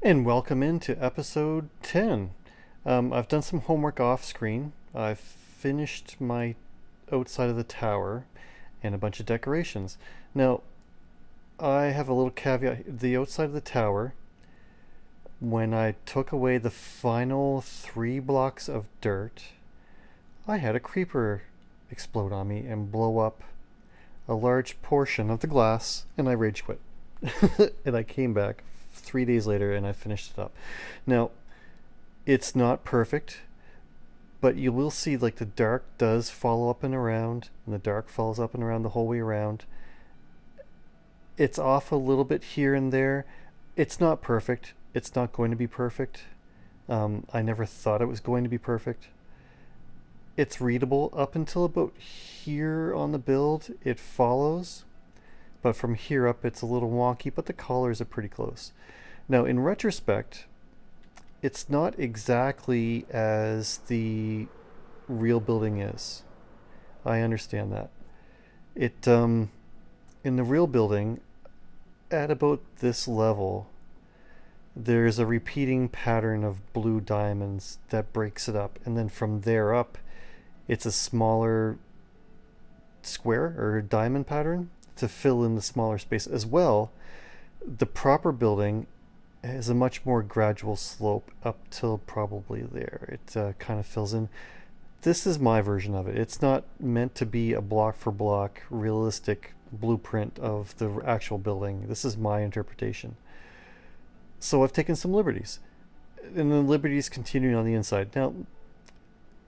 And welcome into episode 10. I've done some homework off screen. I've finished my outside of the tower and a bunch of decorations. Now, I have a little caveat. The outside of the tower, when I took away the final 3 blocks of dirt, I had a creeper explode on me and blow up a large portion of the glass, and I rage quit. And I came back 3 days later and I finished it up. Now, it's not perfect, but you will see like the dark does follow up and around, and the dark follows up and around the whole way around. It's off a little bit here and there. It's not perfect. It's not going to be perfect. I never thought it was going to be perfect. It's readable up until about here on the build. It follows, but from here up it's a little wonky, but the collars are pretty close. Now, in retrospect, it's not exactly as the real building is. I understand that. It in the real building, at about this level, there's a repeating pattern of blue diamonds that breaks it up, and then from there up, it's a smaller square or diamond pattern to fill in the smaller space as well. The proper building has a much more gradual slope up till probably there. It kind of fills in. This is my version of it. It's not meant to be a block for block realistic blueprint of the actual building. This is my interpretation. So I've taken some liberties. And the liberties continuing on the inside. Now,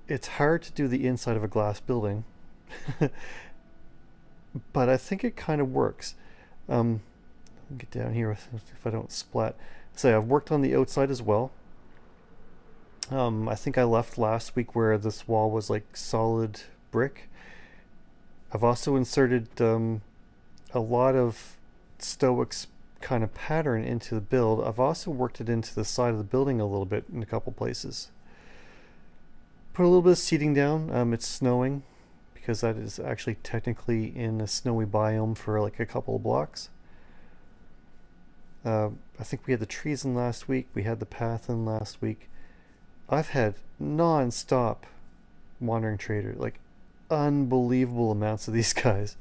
it's hard to do the inside of a glass building, but I think it kind of works. Get down here if I don't splat. So I've worked on the outside as well. I think I left last week where this wall was like solid brick. I've also inserted a lot of Stoics kind of pattern into the build. I've also worked it into the side of the building a little bit in a couple places. Put a little bit of seating down. It's snowing because that is actually technically in a snowy biome for like a couple of blocks. I think we had the trees in last week. We had the path in last week. I've had non-stop wandering trader, like unbelievable amounts of these guys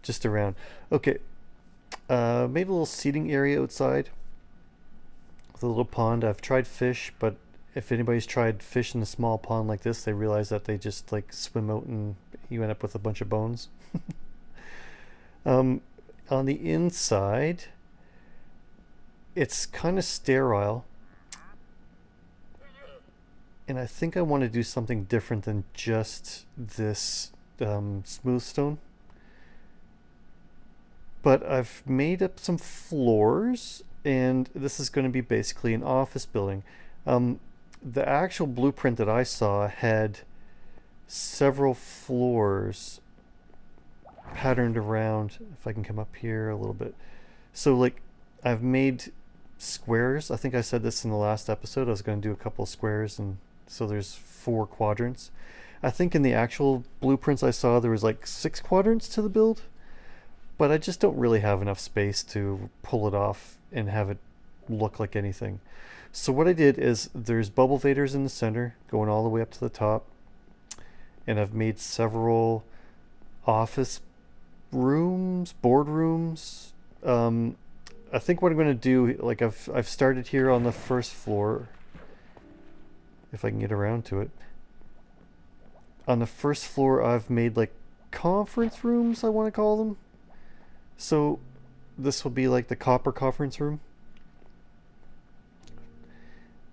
just around. Okay, made a little seating area outside with a little pond. I've tried fish, but if anybody's tried fish in a small pond like this, they realize that they just like swim out and you end up with a bunch of bones. On the inside, it's kind of sterile, and I think I want to do something different than just this smooth stone. But I've made up some floors, and this is going to be basically an office building. The actual blueprint that I saw had several floors patterned around. If I can come up here a little bit. So like I've made squares. I think I said this in the last episode. I was going to do a couple of squares, and so there's 4 quadrants. I think in the actual blueprints I saw there was like 6 quadrants to the build, but I just don't really have enough space to pull it off and have it look like anything. So what I did is there's bubble vaders in the center going all the way up to the top, and I've made several office rooms, boardrooms. I think what I'm going to do, like I've started here on the first floor, if I can get around to it. On the first floor, I've made like conference rooms, I want to call them. So this will be like the copper conference room.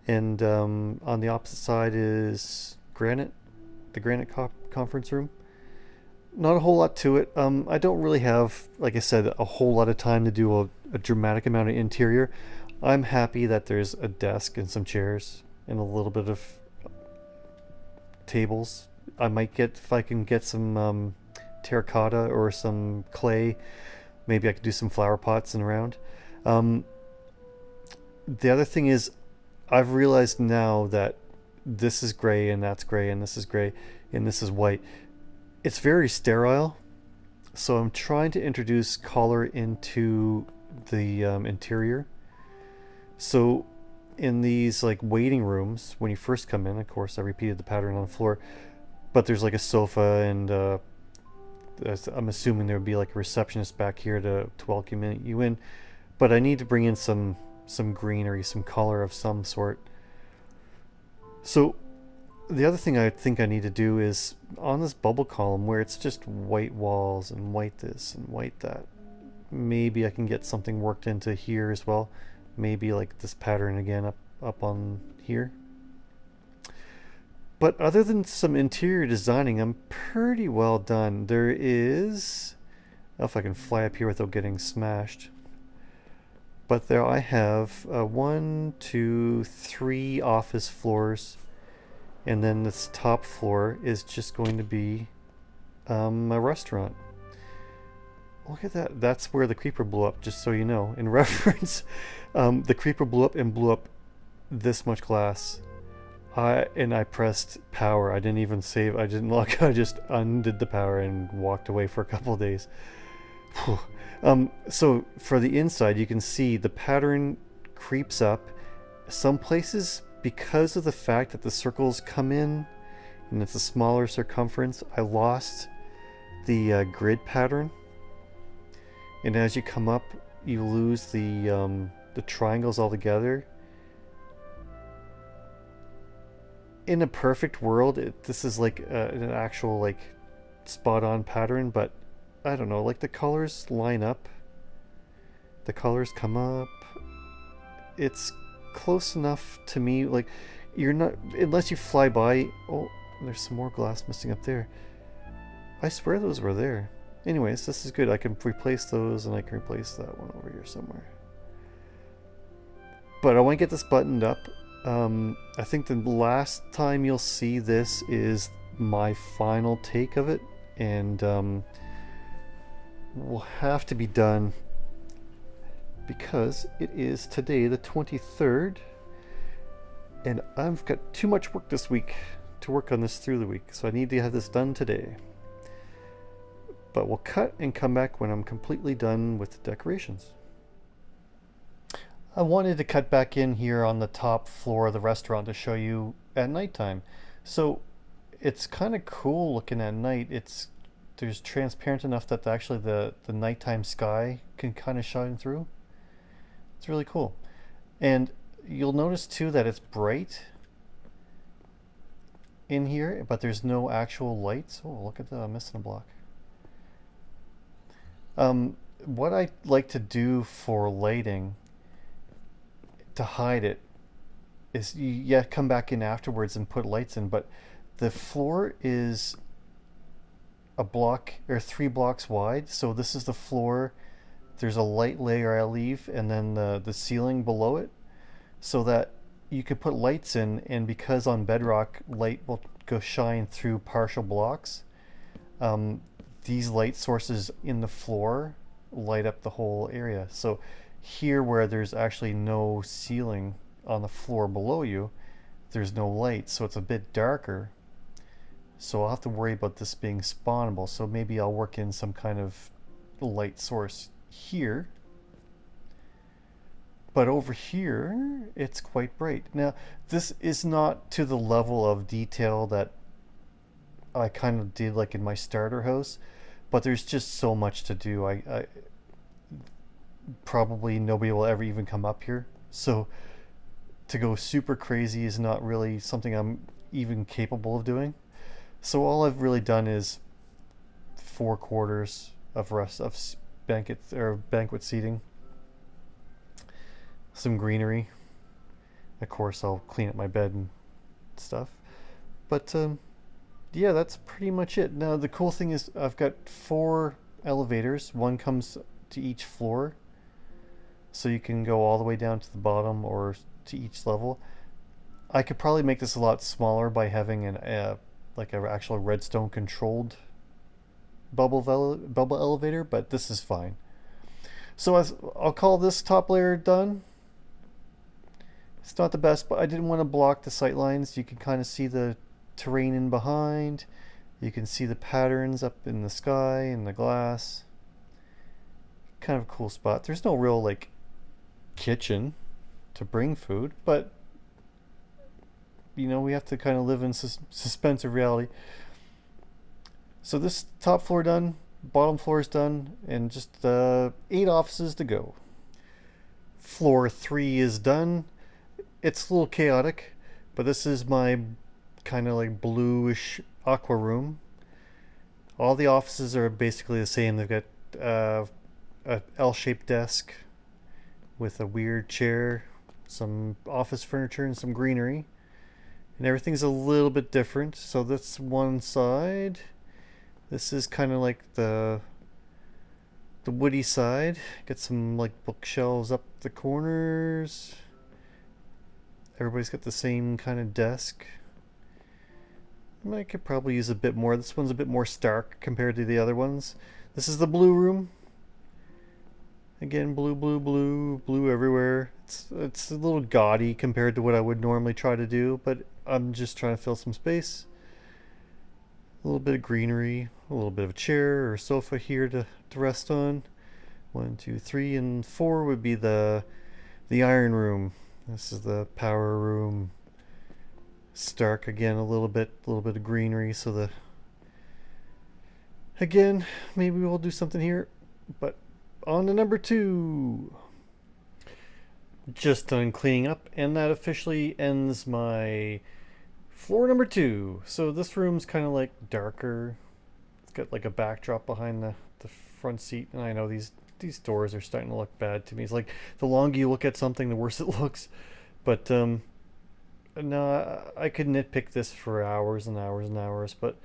And on the opposite side is granite, the granite conference room. Not a whole lot to it. I don't really have, like I said, a whole lot of time to do a dramatic amount of interior. I'm happy that there's a desk and some chairs and a little bit of tables. I might get, if I can get some terracotta or some clay, maybe I could do some flower pots and around. The other thing is, I've realized now that this is gray and that's gray and this is gray and this is white. It's very sterile, so I'm trying to introduce color into the interior. So in these like waiting rooms when you first come in. Of course, I repeated the pattern on the floor, but there's like a sofa and I'm assuming there would be like a receptionist back here to welcome you in. But I need to bring in some greenery, some color of some sort. So the other thing I think I need to do is on this bubble column where it's just white walls and white this and white that. Maybe I can get something worked into here as well. Maybe like this pattern again up on here. But other than some interior designing, I'm pretty well done. There is, I don't know if I can fly up here without getting smashed. But there I have 1, 2, 3 office floors, and then this top floor is just going to be a restaurant. Look at that. That's where the creeper blew up, just so you know. In reference, the creeper blew up and blew up this much glass. I pressed power. I didn't even save. I didn't lock. I just undid the power and walked away for a couple of days. So for the inside, you can see the pattern creeps up. Some places, because of the fact that the circles come in and it's a smaller circumference, I lost the grid pattern. And as you come up, you lose the triangles altogether. In a perfect world, this is like an actual like spot-on pattern, but I don't know, like the colors line up. The colors come up. It's close enough to me, like you're not, unless you fly by. Oh, there's some more glass missing up there. I swear those were there. Anyways, this is good. I can replace those and I can replace that one over here somewhere. But I want to get this buttoned up. I think the last time you'll see this is my final take of it, and will have to be done because it is today the 23rd, and I've got too much work this week to work on this through the week, so I need to have this done today. But we'll cut and come back when I'm completely done with the decorations. I wanted to cut back in here on the top floor of the restaurant to show you at nighttime. So it's kind of cool looking at night. There's transparent enough that actually the nighttime sky can kind of shine through. It's really cool. And you'll notice too that it's bright in here, but there's no actual lights. Oh, look at that, I'm missing a block. What I like to do for lighting to hide it is you come back in afterwards and put lights in, but the floor is a block or 3 blocks wide, so this is the floor. There's a light layer I leave, and then the ceiling below it, so that you could put lights in, and because on bedrock light will go shine through partial blocks, these light sources in the floor light up the whole area. So here where there's actually no ceiling on the floor below you, there's no light, so it's a bit darker. So I'll have to worry about this being spawnable, so maybe I'll work in some kind of light source here. But over here, it's quite bright. Now, this is not to the level of detail that I kind of did like in my starter house, but there's just so much to do. I probably nobody will ever even come up here, so to go super crazy is not really something I'm even capable of doing. So all I've really done is 4 quarters of banquet seating, some greenery. Of course, I'll clean up my bed and stuff, but yeah, that's pretty much it. Now the cool thing is I've got 4 elevators. One comes to each floor, so you can go all the way down to the bottom or to each level. I could probably make this a lot smaller by having like an actual redstone controlled bubble elevator, but this is fine. So I'll call this top layer done. It's not the best, but I didn't want to block the sight lines. You can kind of see the terrain in behind. You can see the patterns up in the sky and the glass. Kind of a cool spot. There's no real like kitchen to bring food, but we have to kind of live in suspense of reality. So this top floor done, bottom floor is done, and just 8 offices to go. Floor 3 is done. It's a little chaotic, but this is my kind of like bluish aqua room. All the offices are basically the same. They've got a L-shaped desk with a weird chair, some office furniture, and some greenery. And everything's a little bit different. So that's one side. This is kind of like the woody side. Got some like bookshelves up the corners. Everybody's got the same kind of desk. I could probably use a bit more. This one's a bit more stark compared to the other ones. This is the blue room. Again, blue, blue, blue, blue everywhere. It's a little gaudy compared to what I would normally try to do, but I'm just trying to fill some space. A little bit of greenery, a little bit of a chair or sofa here to rest on. 1, 2, 3, and 4 would be the iron room. This is the power room. Stark again, a little bit of greenery. So again, maybe we'll do something here. But on to number 2. Just done cleaning up, and that officially ends my floor number 2. So this room's kind of like darker. It's got like a backdrop behind the front seat, and I know these doors are starting to look bad to me. It's like the longer you look at something, the worse it looks. But no, I could nitpick this for hours and hours and hours, but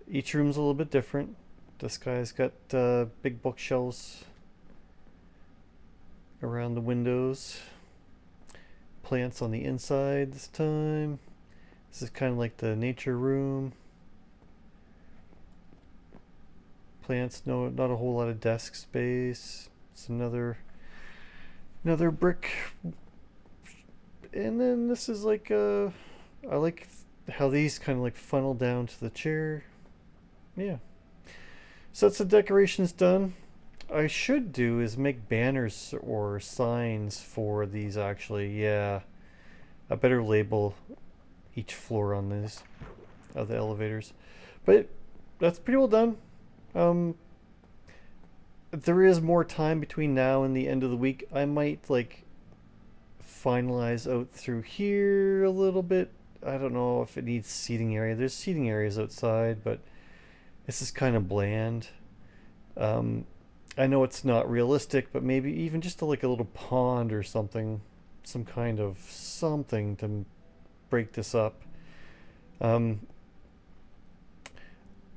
each room's a little bit different. This guy's got big bookshelves around the windows. Plants on the inside this time. This is kind of like the nature room. Plants, no, not a whole lot of desk space. It's another brick. And then this is like I like how these kind of like funnel down to the chair. Yeah. So that's the decorations done. I should do is make banners or signs for these actually. Yeah. I better label each floor on these of the elevators. But that's pretty well done. There is more time between now and the end of the week. I might like finalize out through here a little bit. I don't know if it needs seating area. There's seating areas outside, but this is kind of bland. I know it's not realistic, but maybe even just like a little pond or something, some kind of something to break this up. I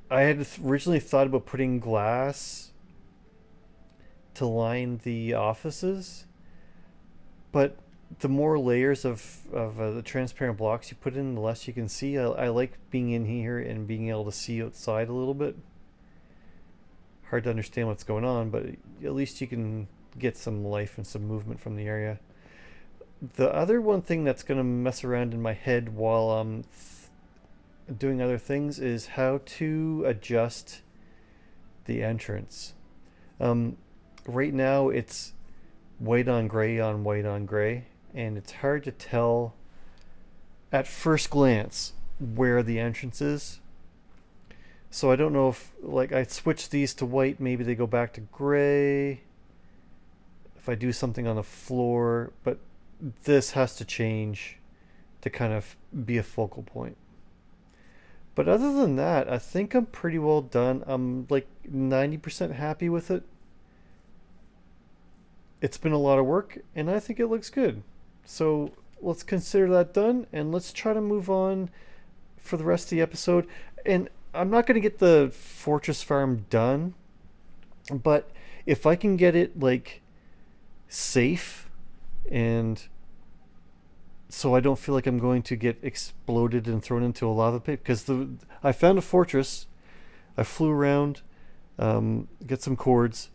had originally thought about putting glass to line the offices, but the more layers of the transparent blocks you put in, the less you can see. I like being in here and being able to see outside a little bit. Hard to understand what's going on, but at least you can get some life and some movement from the area. The other one thing that's going to mess around in my head while I'm doing other things is how to adjust the entrance. Right now it's white on gray on white on gray, and it's hard to tell at first glance where the entrance is. So I don't know if like I switch these to white, maybe they go back to gray if I do something on the floor, but this has to change to kind of be a focal point. But other than that, I think I'm pretty well done. I'm like 90% happy with it. It's been a lot of work, and I think it looks good. So let's consider that done, and let's try to move on for the rest of the episode. And I'm not going to get the fortress farm done, but if I can get it like safe, and so I don't feel like I'm going to get exploded and thrown into a lava pit, because I found a fortress. I flew around, get some cords,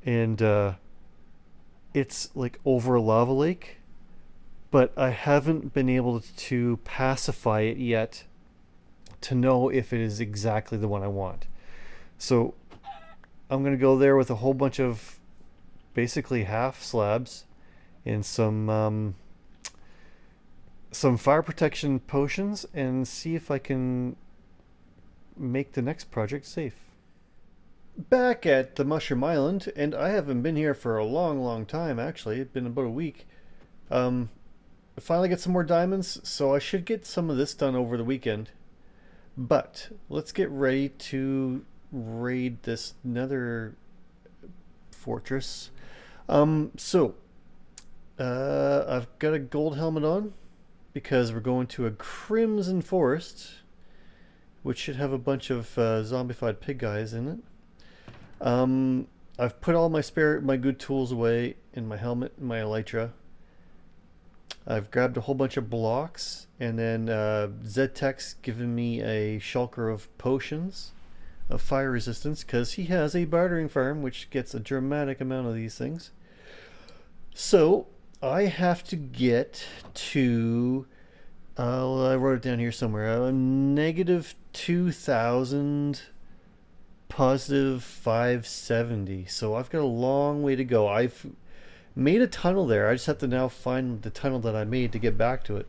and it's like over a lava lake, but I haven't been able to pacify it yet to know if it is exactly the one I want. So I'm going to go there with a whole bunch of basically half slabs and some fire protection potions, and see if I can make the next project safe. Back at the Mushroom Island, and I haven't been here for a long time actually. It's been about a week. I finally get some more diamonds, so I should get some of this done over the weekend. But let's get ready to raid this nether fortress. So I've got a gold helmet on because we're going to a crimson forest, which should have a bunch of zombified pig guys in it. I've put all my good tools away in my helmet and my elytra. I've grabbed a whole bunch of blocks, and then Zedtek's given me a shulker of potions of fire resistance because he has a bartering farm which gets a dramatic amount of these things. So I have to get to I wrote it down here somewhere, negative 2000, positive 570. So I've got a long way to go. I've made a tunnel there. I just have to now find the tunnel that I made to get back to it.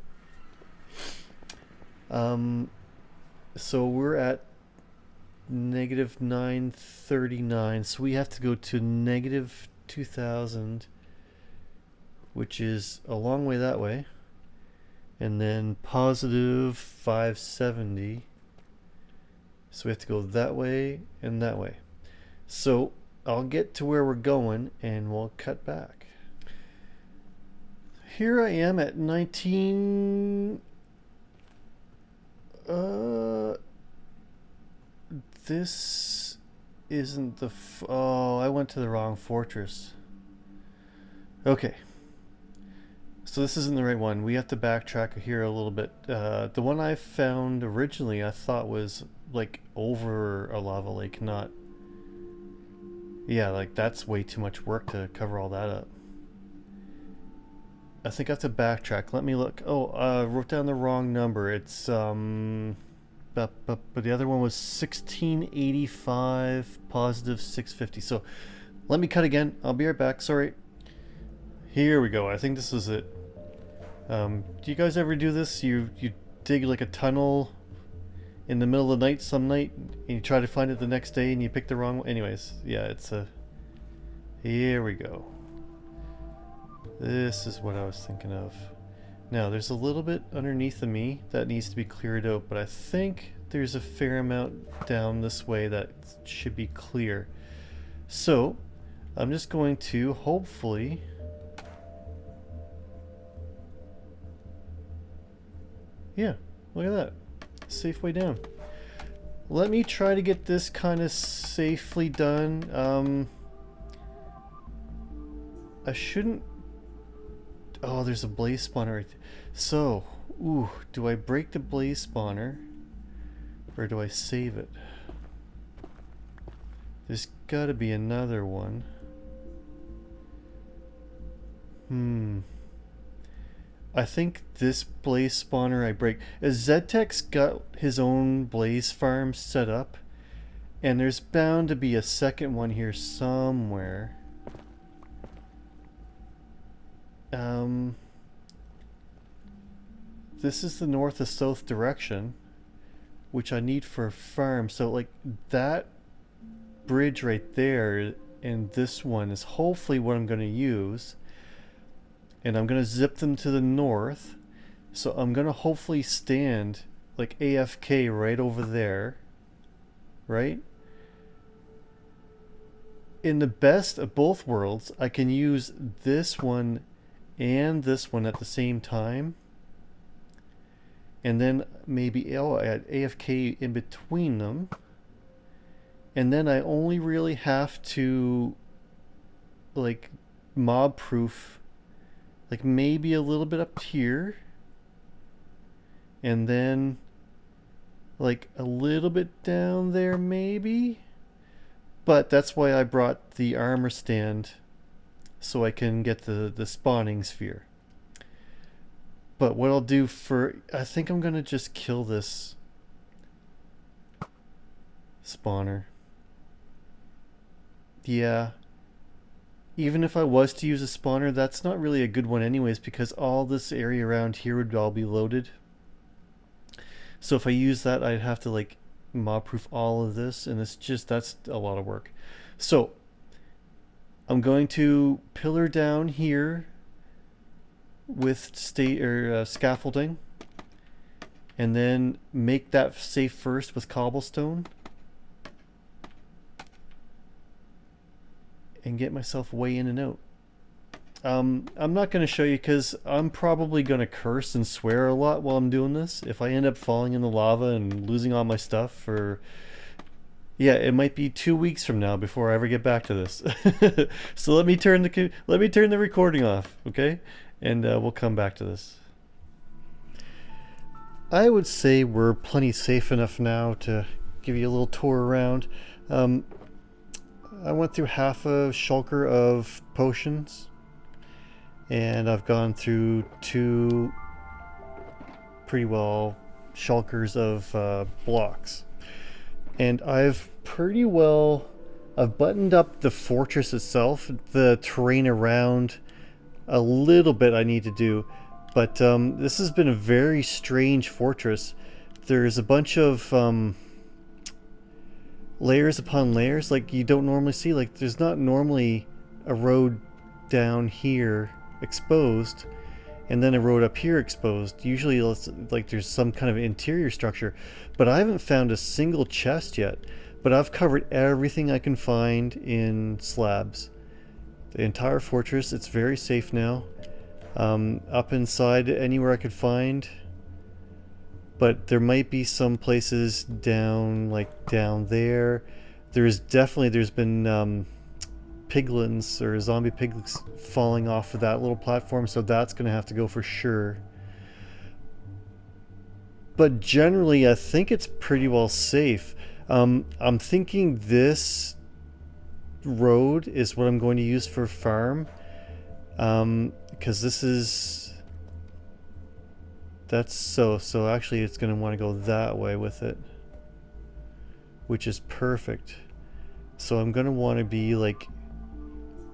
So we're at negative 939, so we have to go to negative 2000, which is a long way that way, and then positive 570, so we have to go that way and that way. So I'll get to where we're going and we'll cut back. Here I am at 19. This isn't the. Oh, I went to the wrong fortress. Okay. So this isn't the right one. We have to backtrack here a little bit. The one I found originally I thought was like over a lava lake, not. Yeah, like that's way too much work to cover all that up. I think I have to backtrack. Let me look. Oh, I wrote down the wrong number. It's but the other one was 1685, positive 650. So let me cut again. I'll be right back. Sorry. Here we go. I think this is it. Do you guys ever do this? You dig like a tunnel in the middle of the night some night, and you try to find it the next day, and you pick the wrong one. Anyways, yeah, it's a. Here we go. This is what I was thinking of. Now, there's a little bit underneath of me that needs to be cleared out, but I think there's a fair amount down this way that should be clear. So, I'm just going to hopefully... Yeah, look at that. Safe way down. Let me try to get this kind of safely done. I shouldn't... Oh, there's a blaze spawner right there. So, ooh, do I break the blaze spawner or do I save it? There's gotta be another one. I think this blaze spawner I break. Zedtek's got his own blaze farm set up, and there's bound to be a second one here somewhere. This is the north to south direction, which I need for a farm. So like that bridge right there and this one is hopefully what I'm going to use. And I'm going to zip them to the north. So I'm going to hopefully stand like AFK right over there. Right? In the best of both worlds, I can use this one and this one at the same time. And then maybe add AFK in between them. And then I only really have to like mob proof like maybe a little bit up here. And then like a little bit down there maybe. But that's why I brought the armor stand, so I can get the spawning sphere. But what I'll do for... I think I'm going to just kill this spawner. Yeah. even if I was to use a spawner, that's not really a good one anyways, because all this area around here would all be loaded. So if I use that, I'd have to like mob proof all of this, and that's a lot of work. So I'm going to pillar down here with scaffolding, and then make that safe first with cobblestone, and get myself way in and out. I'm not going to show you because I'm probably going to curse and swear a lot while I'm doing this. If I end up falling in the lava and losing all my stuff, or yeah, it might be 2 weeks from now before I ever get back to this. So let me turn the recording off, okay? And we'll come back to this. I would say we're plenty safe enough now to give you a little tour around. I went through half a shulker of potions, and I've gone through 2 pretty well shulkers of blocks. And I've buttoned up the fortress itself. The terrain around a little bit I need to do, but this has been a very strange fortress. There's a bunch of layers upon layers like you don't normally see. Like there's not normally a road down here exposed and then a road up here exposed. Usually like there's some kind of interior structure, but I haven't found a single chest yet. But I've covered everything I can find in slabs. The entire fortress, it's very safe now. Up inside anywhere I could find, but there might be some places down, like down there. There's been piglins or zombie piglins falling off of that little platform, so that's gonna have to go for sure. But generally I think it's pretty well safe. I'm thinking this road is what I'm going to use for farm, because so actually it's going to want to go that way with it, which is perfect. So I'm going to want to be like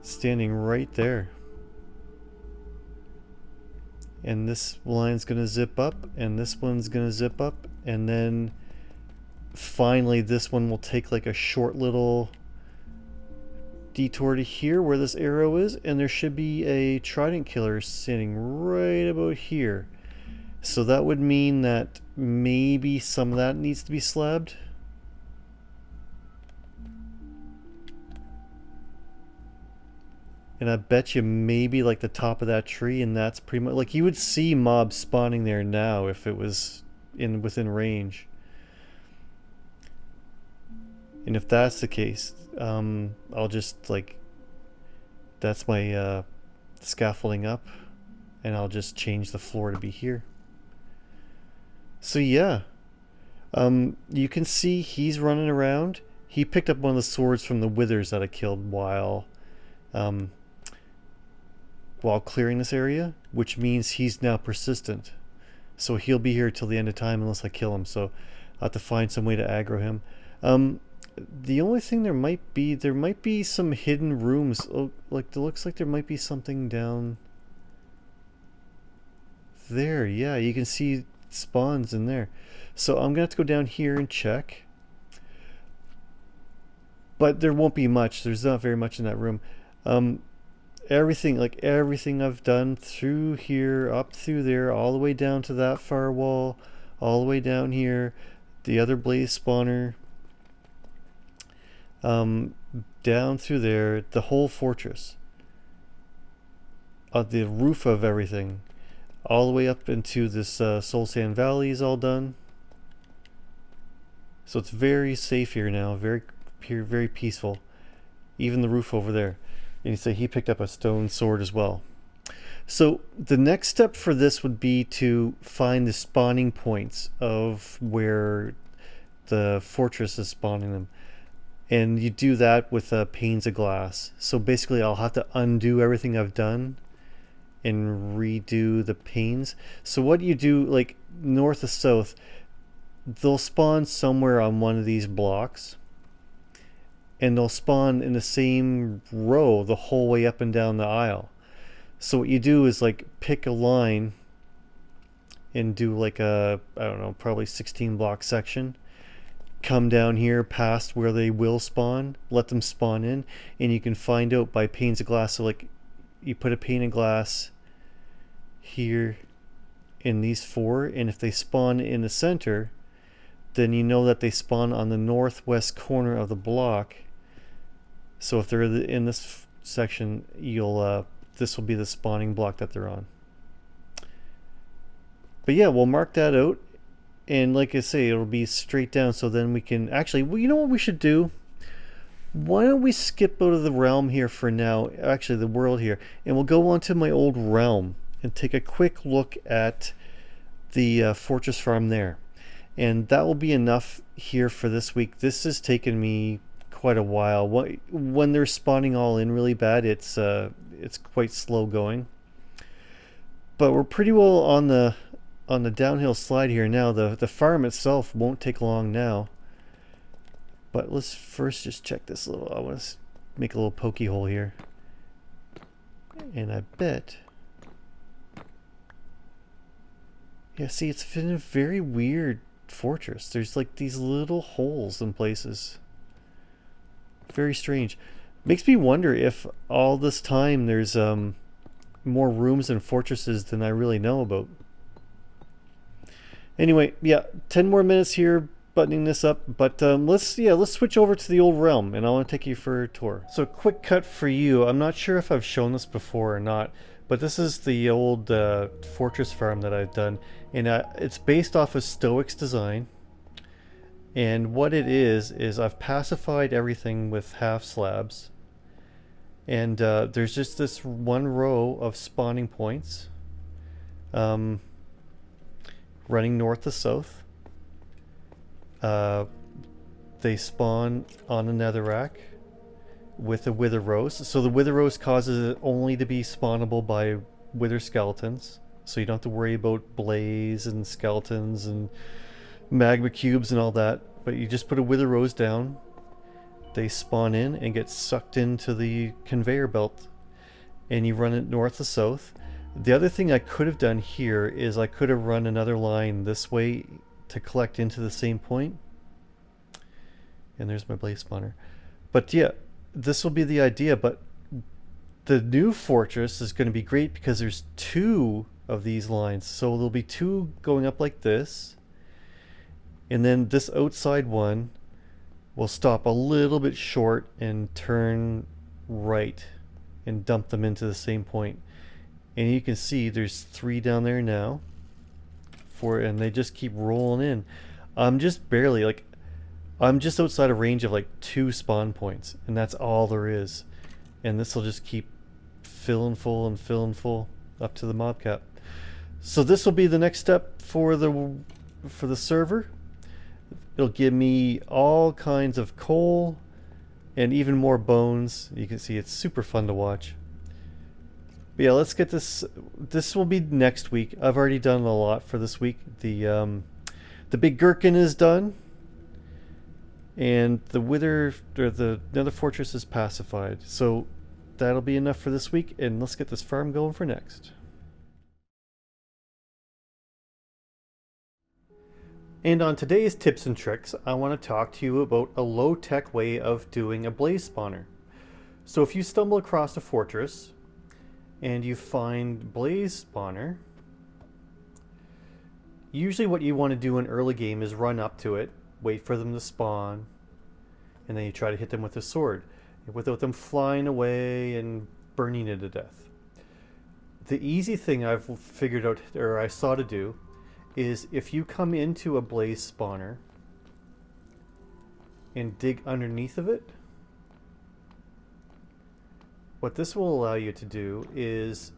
standing right there, and this line's going to zip up and this one's going to zip up, and then finally this one will take like a short little detour to here where this arrow is, and there should be a trident killer standing right about here. So that would mean that maybe some of that needs to be slabbed. And I bet you maybe like the top of that tree, and that's pretty much like you would see mobs spawning there now if it was within range. And if that's the case, I'll just like, that's my scaffolding up, and I'll just change the floor to be here. So yeah, you can see he's running around. He picked up one of the swords from the withers that I killed while clearing this area, which means he's now persistent. So he'll be here till the end of time unless I kill him. So I'll have to find some way to aggro him. The only thing there might be some hidden rooms. Oh, like it looks like there might be something down there. Yeah, you can see spawns in there. So I'm gonna have to go down here and check. But there won't be much. There's not very much in that room. Everything I've done through here, up through there, all the way down to that far wall, all the way down here, the other blaze spawner, down through there, the whole fortress, the roof of everything, all the way up into this Soul Sand Valley is all done. So it's very safe here now, very peaceful. Even the roof over there. And you say he picked up a stone sword as well. So the next step for this would be to find the spawning points of where the fortress is spawning them. And you do that with panes of glass. So basically I'll have to undo everything I've done and redo the panes. So what you do, like north or south, they'll spawn somewhere on one of these blocks. and they'll spawn in the same row the whole way up and down the aisle. So what you do is like pick a line and do like a, I don't know, probably 16 block section. Come down here past where they will spawn, let them spawn in, and you can find out by panes of glass. So like you put a pane of glass here in these four, and if they spawn in the center, then you know that they spawn on the northwest corner of the block. So if they're in this section, you'll this will be the spawning block that they're on. But yeah, we'll mark that out, and like I say, it'll be straight down, so then we can actually, well, you know what we should do? Why don't we skip out of the realm here for now, actually the world here, and we'll go on to my old realm and take a quick look at the fortress farm there. And that will be enough here for this week. This has taken me quite a while. When they're spawning all in really bad, it's quite slow going. But we're pretty well on the downhill slide here now. The farm itself won't take long now. But let's first just check this little. I want to make a little pokey hole here. And I bet. Yeah, see, it's been a very weird fortress. There's like these little holes in places. Very strange. Makes me wonder if all this time there's more rooms and fortresses than I really know about. Anyway, yeah, 10 more minutes here buttoning this up, but let's switch over to the old realm, and I want to take you for a tour. So quick cut for you. I'm not sure if I've shown this before or not, but this is the old fortress farm that I've done, and it's based off of Stoic's design. And what it is I've pacified everything with half slabs, and there's just this one row of spawning points running north to south. They spawn on a netherrack with a wither rose. So the wither rose causes it only to be spawnable by wither skeletons, so you don't have to worry about blaze and skeletons and magma cubes and all that. But you just put a wither rose down, they spawn in and get sucked into the conveyor belt, and you run it north to south. The other thing I could have done here is I could have run another line this way to collect into the same point. And there's my blaze spawner. But yeah, this will be the idea. But the new fortress is going to be great because there's two of these lines. So there'll be two going up like this. And then this outside one will stop a little bit short and turn right and dump them into the same point. And you can see there's 3 down there now. 4, and they just keep rolling in. I'm just barely, like, I'm just outside a range of like 2 spawn points, and that's all there is. And this will just keep filling full and filling full up to the mob cap. So this will be the next step for the server. It'll give me all kinds of coal and even more bones. You can see it's super fun to watch. But yeah, let's get this. This will be next week. I've already done a lot for this week. The big gherkin is done, and the wither or the nether fortress is pacified. So that'll be enough for this week, and let's get this farm going for next. And on today's tips and tricks, I want to talk to you about a low-tech way of doing a blaze spawner. So if you stumble across a fortress and you find blaze spawner, usually what you want to do in early game is run up to it, wait for them to spawn, and then you try to hit them with a sword without them flying away and burning you to death. The easy thing I've figured out, or I saw to do, is if you come into a blaze spawner and dig underneath of it, what this will allow you to do is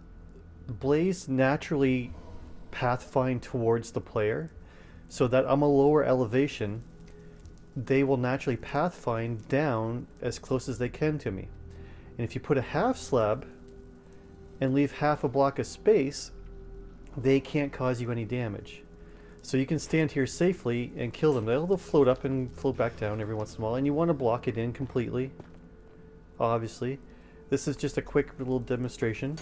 blaze naturally pathfind towards the player, so that on a lower elevation they will naturally pathfind down as close as they can to me. And if you put a half slab and leave half a block of space, they can't cause you any damage. So you can stand here safely and kill them. They'll float up and float back down every once in a while, and you want to block it in completely, obviously. This is just a quick little demonstration.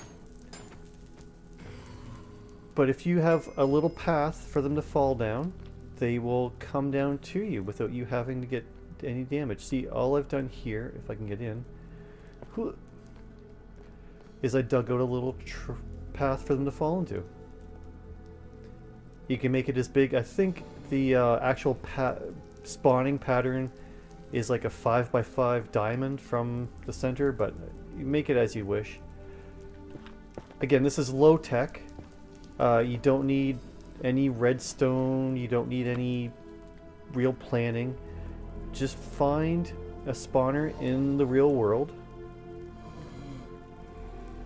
But if you have a little path for them to fall down, they will come down to you without you having to get any damage. See, all I've done here, if I can get in, is I dug out a little path for them to fall into. You can make it as big. I think the actual spawning pattern is like a 5x5 diamond from the center, but you make it as you wish. Again, this is low tech. You don't need any redstone, you don't need any real planning. Just find a spawner in the real world.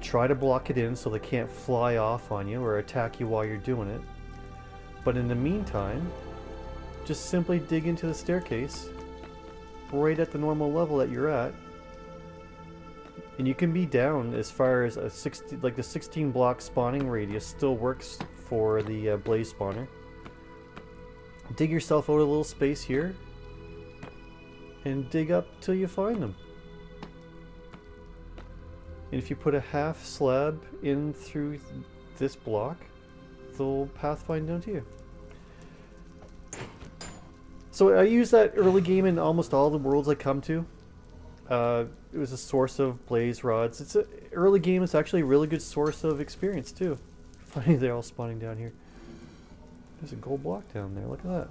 Try to block it in so they can't fly off on you or attack you while you're doing it. But in the meantime, just simply dig into the staircase right at the normal level that you're at. And you can be down as far as a 60, like the 16 block spawning radius still works for the blaze spawner. Dig yourself out a little space here and dig up till you find them. And if you put a half slab in through this block, they'll pathfind down to you. So I use that early game in almost all the worlds I come to. It was a source of blaze rods. It's a early game. It's actually a really good source of experience too. Funny, they're all spawning down here. There's a gold block down there. Look at that.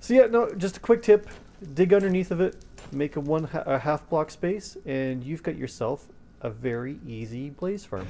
So yeah, no, just a quick tip: dig underneath of it, make a half block space, and you've got yourself a very easy blaze farm.